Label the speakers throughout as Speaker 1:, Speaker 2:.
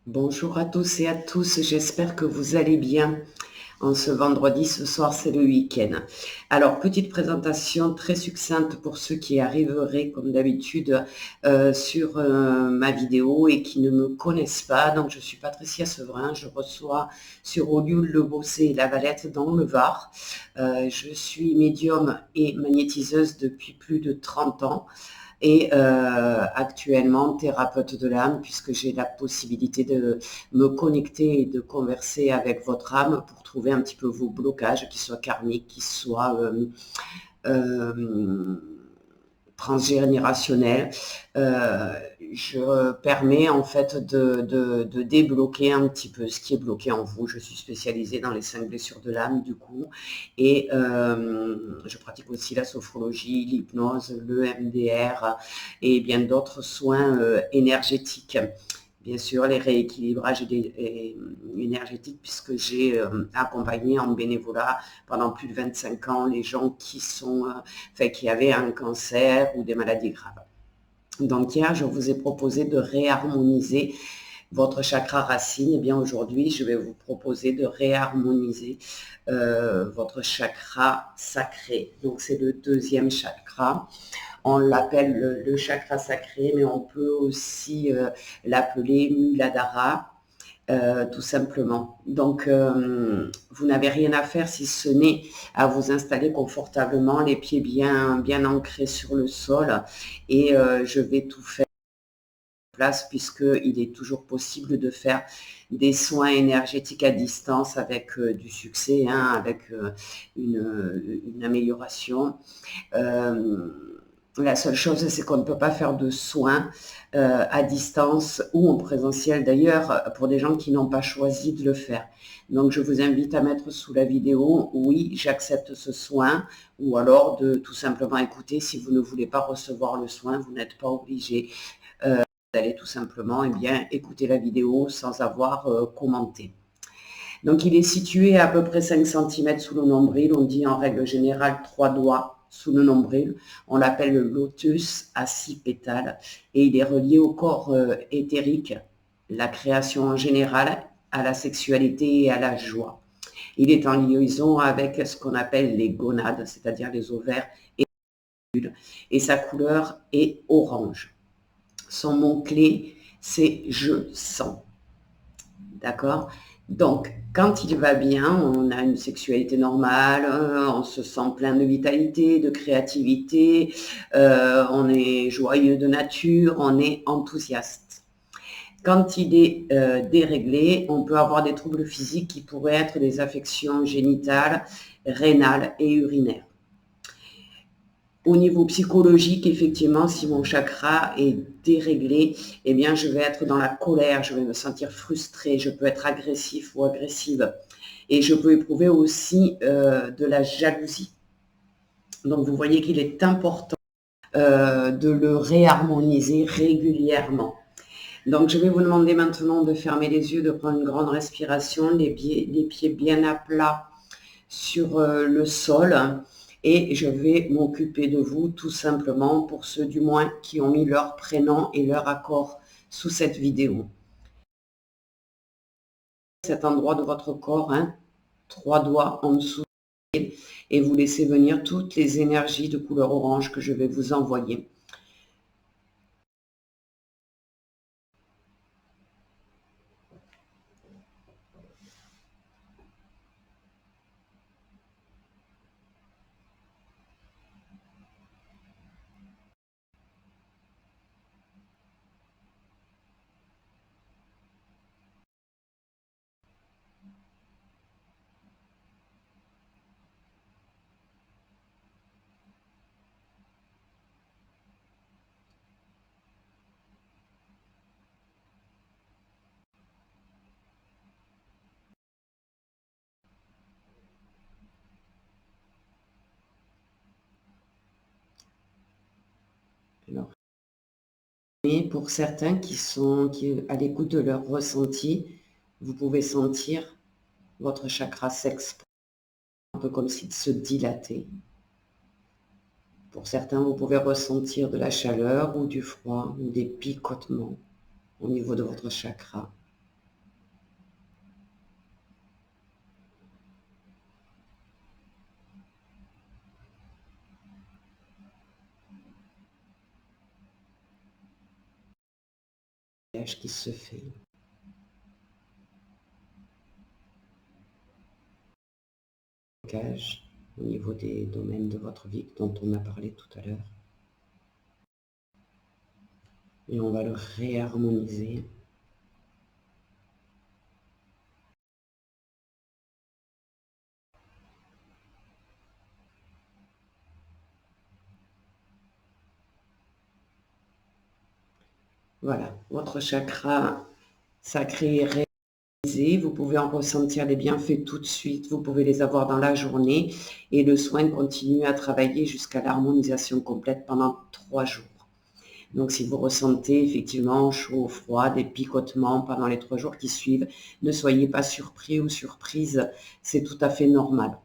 Speaker 1: Bonjour à tous et à tous, j'espère que vous allez bien. En ce vendredi, ce soir, c'est le week-end. Alors, petite présentation très succincte pour ceux qui arriveraient, comme d'habitude, sur ma vidéo et qui ne me connaissent pas. Donc, je suis Patricia Sevrin, je reçois sur Ollioules-le-Bossé et La Valette dans le Var. Je suis médium et magnétiseuse depuis plus de 30 ans et actuellement thérapeute de l'âme puisque j'ai la possibilité de me connecter et de converser avec votre âme pour trouver un petit peu vos blocages, qu'ils soient karmiques, qu'ils soient euh, transgénérationnel. Je permets en fait de débloquer un petit peu ce qui est bloqué en vous. Je suis spécialisée dans les 5 blessures de l'âme du coup et je pratique aussi la sophrologie, l'hypnose, le MDR et bien d'autres soins énergétiques. Bien sûr, les rééquilibrages énergétiques, puisque j'ai accompagné en bénévolat pendant plus de 25 ans les gens qui avaient un cancer ou des maladies graves. Donc hier, je vous ai proposé de réharmoniser votre chakra racine. Et bien aujourd'hui, je vais vous proposer de réharmoniser votre chakra sacré. Donc c'est le deuxième chakra. On l'appelle le chakra sacré, mais on peut aussi l'appeler Muladhara, tout simplement. Donc, vous n'avez rien à faire si ce n'est à vous installer confortablement, les pieds bien ancrés sur le sol. Et je vais tout faire en place puisqu'il est toujours possible de faire des soins énergétiques à distance avec du succès, hein, avec une amélioration. La seule chose, c'est qu'on ne peut pas faire de soins à distance ou en présentiel d'ailleurs pour des gens qui n'ont pas choisi de le faire. Donc, je vous invite à mettre sous la vidéo, oui, j'accepte ce soin, ou alors de tout simplement écouter. Si vous ne voulez pas recevoir le soin, vous n'êtes pas obligé d'aller tout simplement écouter la vidéo sans avoir commenté. Donc, il est situé à peu près 5 cm sous le nombril. On dit en règle générale 3 doigts sous le nombril. On l'appelle le lotus à 6 pétales et il est relié au corps éthérique, la création en général, à la sexualité et à la joie. Il est en liaison avec ce qu'on appelle les gonades, c'est-à-dire les ovaires et sa couleur est orange. Son mot-clé, c'est « je sens ». D'accord? Donc, quand il va bien, on a une sexualité normale, on se sent plein de vitalité, de créativité, on est joyeux de nature, on est enthousiaste. Quand il est déréglé, on peut avoir des troubles physiques qui pourraient être des affections génitales, rénales et urinaires. Au niveau psychologique, effectivement, si mon chakra est déréglé, eh bien, je vais être dans la colère, je vais me sentir frustrée, je peux être agressif ou agressive. Et je peux éprouver aussi de la jalousie. Donc, vous voyez qu'il est important de le réharmoniser régulièrement. Donc, je vais vous demander maintenant de fermer les yeux, de prendre une grande respiration, les pieds bien à plat sur le sol. Et je vais m'occuper de vous tout simplement pour ceux du moins qui ont mis leur prénom et leur accord sous cette vidéo. Cet endroit de votre corps, hein, 3 doigts en dessous et vous laissez venir toutes les énergies de couleur orange que je vais vous envoyer. Alors, mais pour certains qui sont à l'écoute de leur ressenti, vous pouvez sentir votre chakra s'exprimer, un peu comme s'il se dilatait. Pour certains, vous pouvez ressentir de la chaleur ou du froid ou des picotements au niveau de votre chakra. nettoyage qui se fait. Au niveau des domaines de votre vie dont on a parlé tout à l'heure. Et on va le réharmoniser. Voilà, votre chakra sacré est réalisé. Vous pouvez en ressentir les bienfaits tout de suite. Vous pouvez les avoir dans la journée. Et le soin continue à travailler jusqu'à l'harmonisation complète pendant 3 jours. Donc si vous ressentez effectivement chaud, froid, des picotements pendant les 3 jours qui suivent, ne soyez pas surpris ou surprise. C'est tout à fait normal.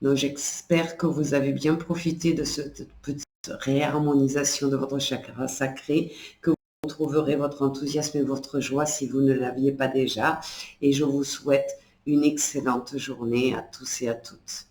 Speaker 1: Donc j'espère que vous avez bien profité de cette petite réharmonisation de votre chakra sacré, que vous retrouverez votre enthousiasme et votre joie si vous ne l'aviez pas déjà. Et je vous souhaite une excellente journée à tous et à toutes.